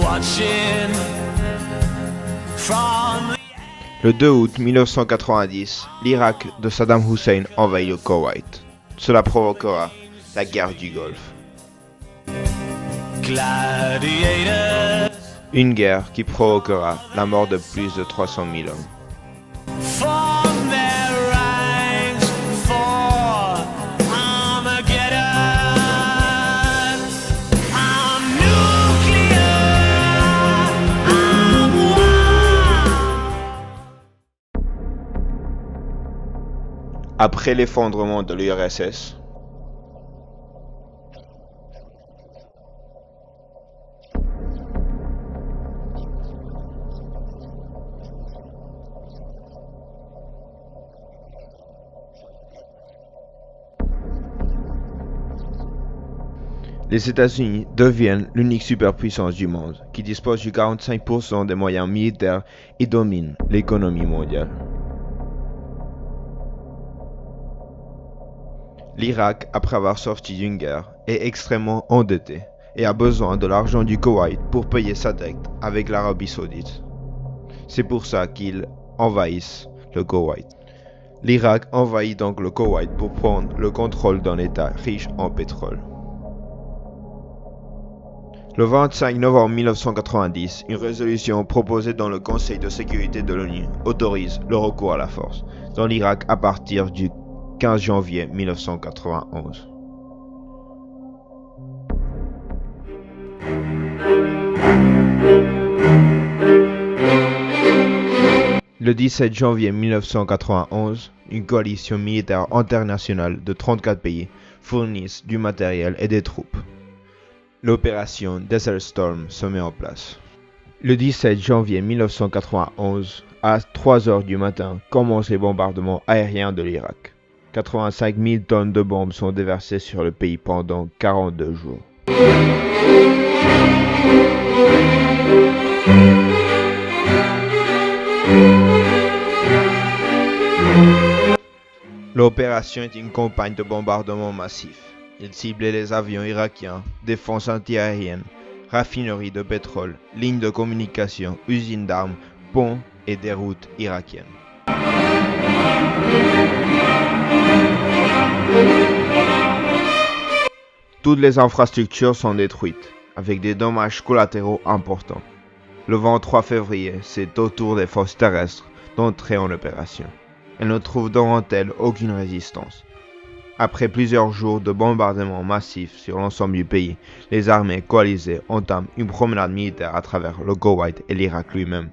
watching from Le 2 août 1990, l'Irak de Saddam Hussein envahit le Koweït. Cela provoquera la guerre du Golfe. gladiators Une guerre qui provoquera la mort de plus de 300 000 hommes. form their ranks for Armageddon. I'm nuclear, I'm war. Après l'effondrement de l'URSS, les États-Unis deviennent l'unique superpuissance du monde qui dispose du 45% des moyens militaires et domine l'économie mondiale. L'Irak, après avoir sorti d'une guerre, est extrêmement endetté et a besoin de l'argent du Koweït pour payer sa dette avec l'Arabie Saoudite. C'est pour ça qu'ils envahissent le Koweït. L'Irak envahit donc le Koweït pour prendre le contrôle d'un État riche en pétrole. Le 25 novembre 1990, une résolution proposée dans le Conseil de sécurité de l'ONU autorise le recours à la force dans l'Irak à partir du 15 janvier 1991. Le 17 janvier 1991, une coalition militaire internationale de 34 pays fournit du matériel et des troupes. L'opération Desert Storm se met en place. Le 17 janvier 1991, à 3 heures du matin, commencent les bombardements aériens de l'Irak. 85 000 tonnes de bombes sont déversées sur le pays pendant 42 jours. L'opération est une campagne de bombardement massif. Il ciblait les avions irakiens, défenses antiaériennes, raffineries de pétrole, lignes de communication, usines d'armes, ponts et des routes irakiennes. Toutes les infrastructures sont détruites, avec des dommages collatéraux importants. Le 23 février, c'est au tour des forces terrestres d'entrer en opération. Elles ne trouvent devant elles aucune résistance. Après plusieurs jours de bombardements massifs sur l'ensemble du pays, les armées coalisées entament une promenade militaire à travers le Koweït et l'Irak lui-même.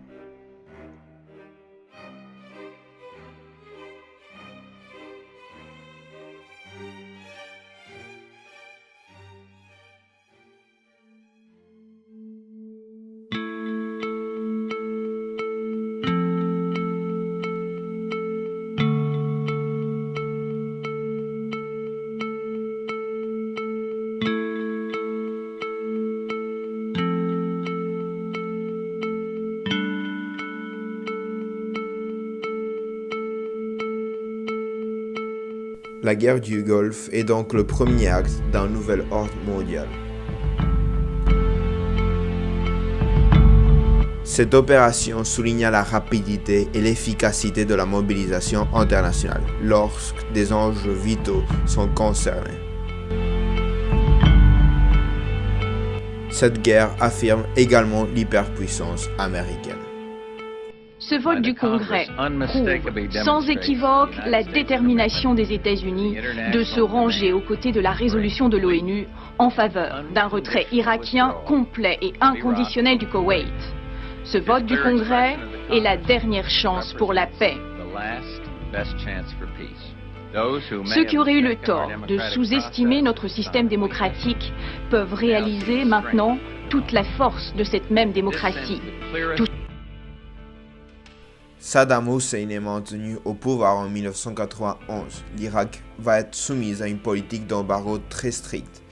La guerre du Golfe est donc le premier acte d'un nouvel ordre mondial. Cette opération souligna la rapidité et l'efficacité de la mobilisation internationale lorsque des enjeux vitaux sont concernés. Cette guerre affirme également l'hyperpuissance américaine. Ce vote du Congrès prouve sans équivoque la détermination des États-Unis de se ranger aux côtés de la résolution de l'ONU en faveur d'un retrait irakien complet et inconditionnel du Koweït. Ce vote du Congrès est la dernière chance pour la paix. Ceux qui auraient eu le tort de sous-estimer notre système démocratique peuvent réaliser maintenant toute la force de cette même démocratie. Saddam Hussein est maintenu au pouvoir en 1991. L'Irak va être soumis à une politique d'embargo très stricte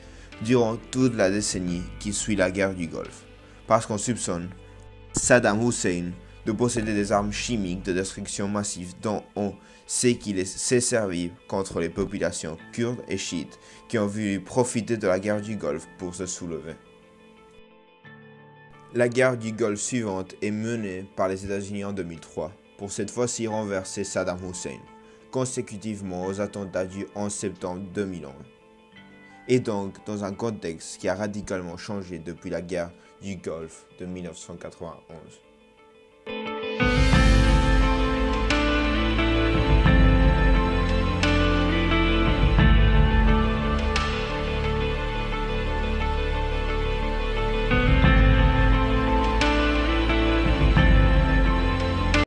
durant toute la décennie qui suit la guerre du Golfe, parce qu'on soupçonne Saddam Hussein de posséder des armes chimiques de destruction massive dont on sait qu'il s'est servi contre les populations kurdes et chiites qui ont voulu profiter de la guerre du Golfe pour se soulever. La guerre du Golfe suivante est menée par les États-Unis en 2003, pour cette fois-ci renverser Saddam Hussein, consécutivement aux attentats du 11 septembre 2001. Et donc dans un contexte qui a radicalement changé depuis la guerre du Golfe de 1991.